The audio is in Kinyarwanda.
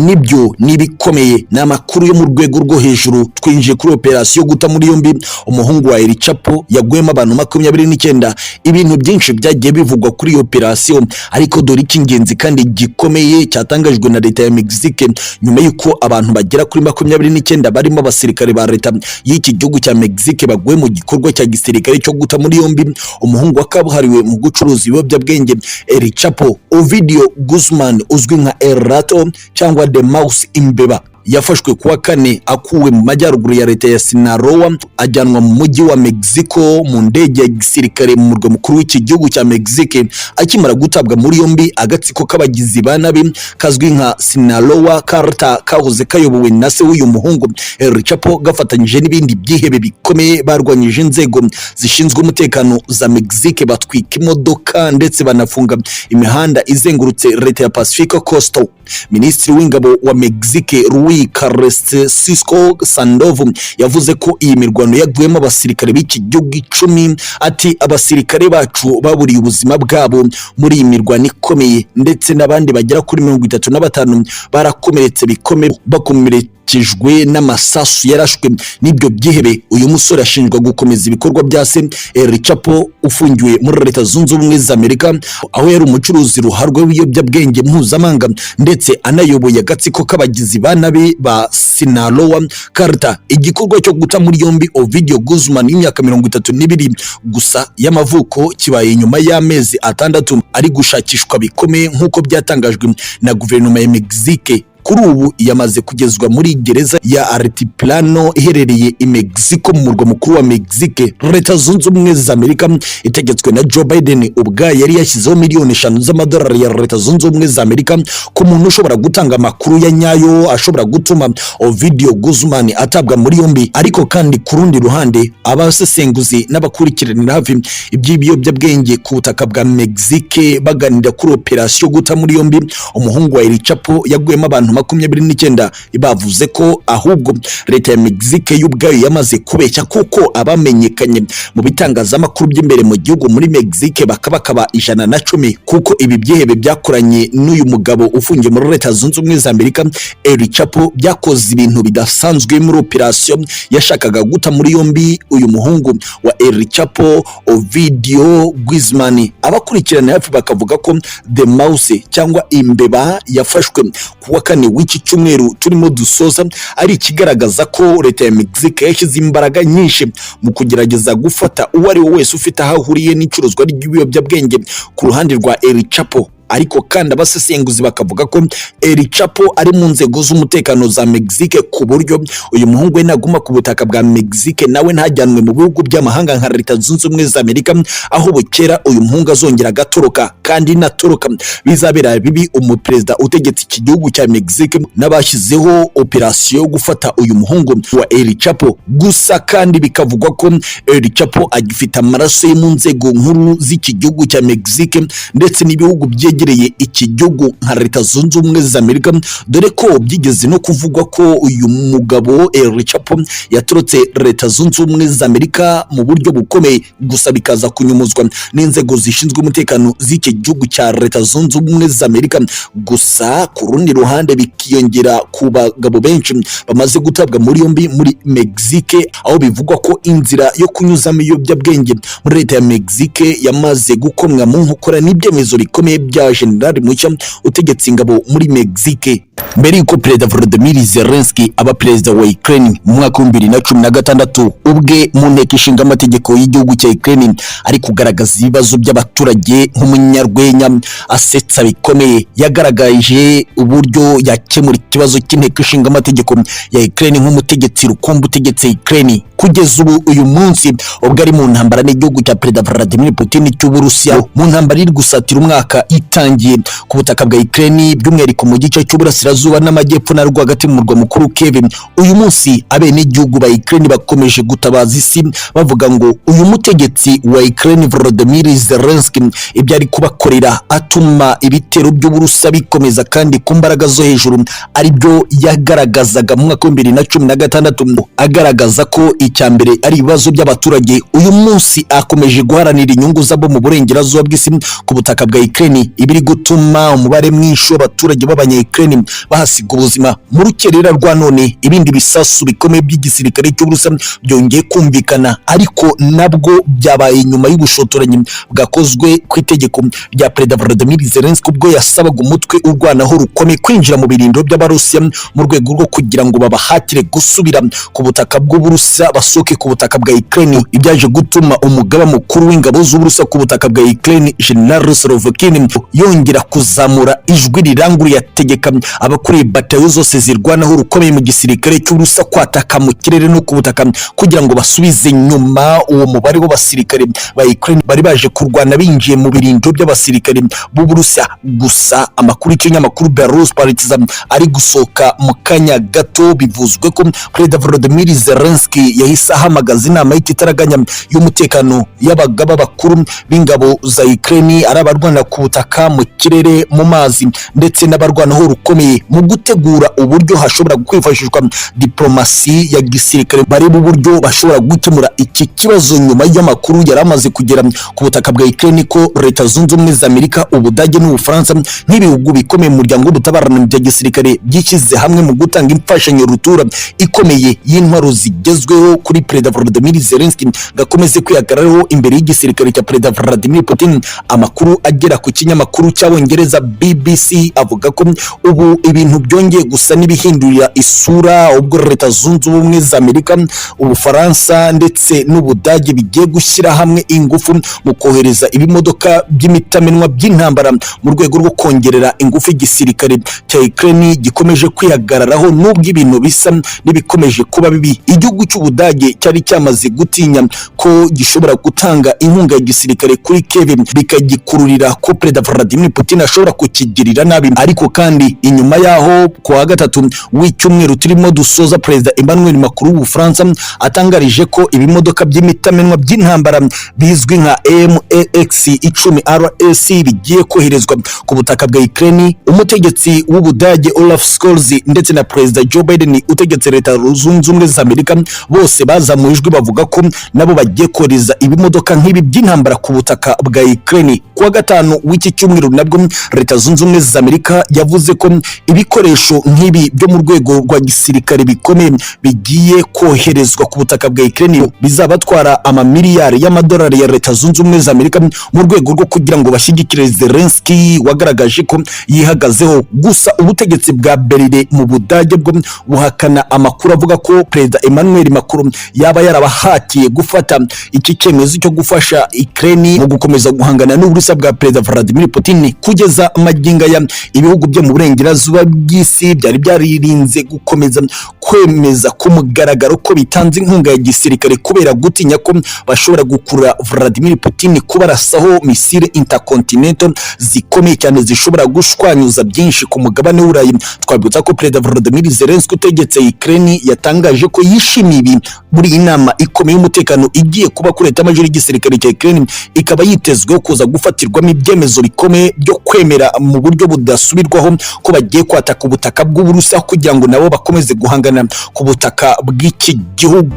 nibyo nibikomeye n'amakuru yo mu rwego rwo hejuru. Twinjiye kuri operation guta muri yombi umuhungu wa Chapo yagwema abantu 29. Ibintu byinshi byagiye bivugwa kuri operation, ariko dore ikingenzi kandi gikomeye cyatangajwe na leta ya Mexique nyuma yuko abantu bagera kuri 29 barimo abasirikare ba leta y'iki gihugu cya Mexique bagwe mu gikorwa cya gisirikare cyo guta muri yombi umuhungu wakabuhariwe mu gucuruza ibiyobyabwenge Chapo. Ovidio Guzman uzwi nka El Rato cyangwa The Mouse Imbeba yafashwe kuwa kane akuwe mu majyaruguru ya leta ya Sinaloa ajyanwa mu mujyi wa Mexico mu ndege ya gisirikare mu murwa mukuru w'iki gihugu cya Mexique. Akimara gutabwa muri yombi, agatsiko k'abagizi ba nabi kazwi nka Sinaloa Carta kahoze kayobowe na se w'uyu muhungu Chapo gafatanyije n'ibindi byihebe bikomeye barwanyije inzego zishinzwe umutekano za Mexique, batwika imodoka ndetse banafunga imihanda izengurutse leta ya Pacific Coast. Minisitiri w'ingabo wa Mexique Cisco Sandoval yavuze ko iyi mirwano yagwemo abasirikare b'iki gihugu 10. Ati abasirikare bacu baburiye ubuzima bwabo muri iyi mirwano ikomeye, ndetse n'abandi bagera kuri 35 barakomeretse bikomeye bakomerekejwe n'amasasu yarashwe n'ibyo byihebe. Uyu musore ashinjwa gukomeza ibikorwa bya se Chapo ufungiwe muri Leta Zunze Ubumwe za Amerika, aho yari umucuruzi ruharwa w'ibiyobyabwenge mpuzamahanga ndetse anayoboye agatsiko k'abagizi ba nabi ba Sinaloa Carta. Igikorwa cyo guta muri yombi Ovidio Guzman y'imyaka 32 gusa y'amavuko kibaye nyuma y'amezi 6 ari gushakishwa bikomeye nk'uko byatangajwe na guverinoma ya Mexique. Kuri ubu yamaze kugezwa muri gereza ya Altiplano iherereye i Mexico mu murwa mukuru wa Mexique. Leta Zunze Ubumwe za Amerika itegetswe na Joe Biden ubwa yari yashyizeho miliyoni 5 z'amadolari ya Leta Zunze Ubumwe za Amerika ku muntu ushobora gutanga amakuru ya nyayo ashobora gutuma Ovidio Guzman atabwa muri yombi. Ariko kandi ku rundi ruhande, abasesenguzi n'abakurikiranira hafi iby'ibiyobyabwenge ku butaka bwa Mexique baganira kuri operation guta muri yombi umuhungu wa Chapo yagwema abantu 29 bavuze ko ahubwo leta ya Mexique y'ubwayo yamaze kubeshya kuko abamenyekanye mu bitangazamakuru by'imbere mu gihugu muri Mexique bakaba 110, kuko ibi byihebe byakoranye n'uyu mugabo ufungiye muri Leta Zunze Ubumwe za Amerika Chapo byakoze ibintu bidasanzwe muri operation yashakaga guta muri yombi uyu muhungu wa Chapo Ovidio Guzman. Abakurikirana hafi bakavuga ko The Mouse cyangwa Imbeba yafashwe kuwa kane w'iki cyumweru turimo dusoza ari ikigaragaza ko leta ya Mexique yashyize imbaraga nyinshi mu kugerageza gufata uwo ari we wese ufite aho ahuriye n'icuruzwa ry'ibiyobyabwenge ku ruhande rwa Chapo. Ariko kandi abasesenguzi bakavuga ko Chapo ari mu nzego z'umutekano za Mexique, ku buryo uyu muhungu we naguma ku butaka bwa Mexique nawe ntajyanwe mu bihugu by'amahanga nka Leta Zunze Ubumwe za Amerika, aho bukera uyu muhungu azongera gatoroka. Kandi natoroka bizabera bibi umuperezida utegetse iki gihugu cya Mexique n'abashyizeho operation yo gufata uyu muhungu wa Chapo. Gusa kandi bikavugwa ko Chapo agifite amaraso ye mu nzego nkuru z'iki gihugu cya Mexique ndetse n'ibihugu byegereye iki gihugu nka Leta Zunze Ubumwe za Amerika, dore ko byigeze no kuvugwa ko uyu mugabo Chapo yatorotse Leta Zunze Ubumwe za Amerika mu buryo bukomeye, gusa bikaza kunyumuzwa n'inzego zishinzwe umutekano z'iki gihugu cya Leta Zunze Ubumwe za Amerika. Gusa ku rundi ruhande bikiyongera ku bagabo benshi bamaze gutabwa muri yombi muri Mexique, aho bivugwa ko inzira yo kunyuzamo ibiyobyabwenge muri leta ya Mexique yamaze gukomwa mu nkokora n'ibyemezo bikomeye bya General mushya utegetse ingabo muri Mexique. Mbere yuko Perezida Volodymyr Zelensky aba perezida wa Ukraine mu mwaka wa 2016, ubwe mu nteko ishinga amategeko y'igihugu cya Ukraine ari kugaragaza ibibazo by'abaturage nk'umunyarwenya asetsa bikomeye, yagaragaje uburyo yakemura ikibazo cy'inteko ishinga amategeko ya Ukraine nk'umutegetsi rukumbi utegetse Ukraine. Kugeza ubu uyu munsi ubwo ari mu ntambara n'igihugu cya Perezida Vladimir Putin cy'Uburusiya, mu ntambara iri gusatira umwaka itangiye ku butaka bwa Ukraine by'umwihariko mu gice cy'uburasirazuba n'amajyepfo na rwagati mu murwa mukuru Kiev. Uyu munsi abene igihugu ba Ukraine bakomeje gutabaza isi bavuga ngo uyu mutegetsi wa Ukraine Volodymyr Zelensky ibyo ari kubakorera atuma ibitero by'Uburusiya bikomeza kandi ku mbaraga zo hejuru, ari byo yagaragazaga mu mwaka wa 2016 agaragaza ko icyambere ari ibibazo by'abaturage. Uyu munsi akomeje guharanira inyungu zabo mu burengerazuba bw'isi ku butaka bwa Ukraine. ibiri gutuma umubare mwinshi w'abaturage b'abanya-Ukraine bahasiga ubuzima. Mu rukerera rwa none ibindi bisasu bikomeye by'igisirikare cy'Uburusiya byongeye kumvikana, ariko nabwo byabaye nyuma y'ubushotoranyi bwakozwe ku itegeko rya Perezida Volodymyr Zelensky ubwo yasabaga umutwe urwanaho rukomeye kwinjira mu birindiro by'Abarusiya mu rwego rwo kugira ngo babahatire gusubira ku butaka bw'Uburusiya basoke ku butaka bwa Ukraine. Ibyaje gutuma umugaba mukuru w'ingabo z'Uburusiya ku butaka bwa Ukraine General Sorovikin yongera kuzamura ijwi riranguruye ategeka abakuriye batayo zose zirwanaho rukomeye mu gisirikare cy'Uburusiya kwataka mu kirere no ku butaka kugira ngo basubize nyuma uwo mubare w'abasirikare ba Ukraine bari baje kurwana binjiye mu birindiro by'abasirikare b'Uburusiya. Gusa amakuru y'ikinyamakuru Belarus Partizan ari gusohoka mu kanya gato bivuzwe ko Perezida Volodymyr Zelensky yahise ahamagaza inama y'ikitaraganya y'umutekano y'abagaba bakuru b'ingabo za Ukraine ari abarwana ku butaka, mu kirere, mu mazi ndetse n'abarwanaho rukomeye mu gutegura uburyo hashobora kwifashishwa diplomasi ya gisirikare bareba uburyo bashobora gukemura iki kibazo nyuma y'amakuru yari amaze kugera ku butaka bwa Ukraine ko Leta Zunze Ubumwe za Amerika, Ubudage n'Ubufaransa nk'ibihugu bikomeye mu muryango w'ubutabarana bya gisirikare byishyize hamwe mu gutanga imfashanyo rutura ikomeye y'intwaro zigezweho kuri Perezida Volodymyr Zelensky gakomeze kwihagararaho imbere y'igisirikare cya Perezida Vladimir Putin. Amakuru agera ku kinyamakuru cy'Abongereza BBC avuga ko ubu ibintu byongeye gusa n'ibihindurira isura ubwo Leta Zunze Ubumwe za Amerika, Ubufaransa ndetse n'Ubudage bigiye gushyira hamwe ingufu mu kohereza ibimodoka by'imitamenwa by'intambara mu rwego rwo kongerera ingufu igisirikare cya Ukraine gikomeje kwihagararaho nubwo ibintu bisa n'ibikomeje kuba bibi. Igihugu cy'Ubudage cyari cyamaze gutinya ko gishobora gutanga inkunga ya gisirikare kuri Kiev bikagikururira ko Perezida Vladimir Putin ashobora kukigirira nabi, ariko kandi inyuma yaho ku wa gatatu w'icyumweru turimo dusoza Perezida Emmanuel Macron w'Ubufaransa atangarije ko ibimodoka by'imitamenwa by'intambara bizwi nka MAX-10 bigiye koherezwa ku butaka bwa Ukraine. Umutegetsi w'Ubudage Olaf Scholz ndetse na Perezida Joe Biden utegetse Leta Zunze Ubumwe za Amerika bose bazamuye ijwi bavuga ko nabo bagiye kohereza ibimodoka nk'ibi by'intambara ku butaka bwa Ukraine. Ku wa gatanu w'iki cyumweru nabwo Leta Zunze Ubumwe za Amerika yavuze ko ibikoresho nk'ibi byo mu rwego rwa gisirikare bikomeye bigiye koherezwa ku butaka bwa Ukraine bizabatwara amamiliyari y'amadolari ya Leta Zunze Ubumwe za Amerika mu rwego rwo kugira ngo bashyigikire Zelensky wagaragaje ko yihagazeho. Gusa ubutegetsi bwa Berlin mu Budage bwo buhakana amakuru avuga ko Perezida Emmanuel Macron yaba yarabahatiye gufata iki cyemezo cyo gufasha Ukraine mu gukomeza guhangana n'Uburusiya bwa Perezida Vladimir Putin. Kugeza amaginga ya ibihugu byo mu burengerazuba bw'isi byari byaririnze gukomeza kwemeza ku mugaragaro ko bitanze inkunga ya gisirikare kubera gutinya ko bashobora gukurura Vladimir Putin kubarasaho misile intercontinental zikomeye cyane zishobora gushwanyuza byinshi ku mugabane w'Uburayi. Twabibutsa ko Perezida Volodymyr Zelensky utegetse Ukraine yatangaje ko yishimiye ibi muri inama ikomeye y'umutekano igiye kuba kuri Leta major y'igisirikare cya Ukraine, ikaba yitezweho kuza gufatirwamo ibyemezo bikomeye byo kwemera mu buryo budasubirwaho ko bagiye kwataka ubutaka bw'Uburusiya kugira ngo nabo bakomeze guhangana ku butaka bw'iki gihugu.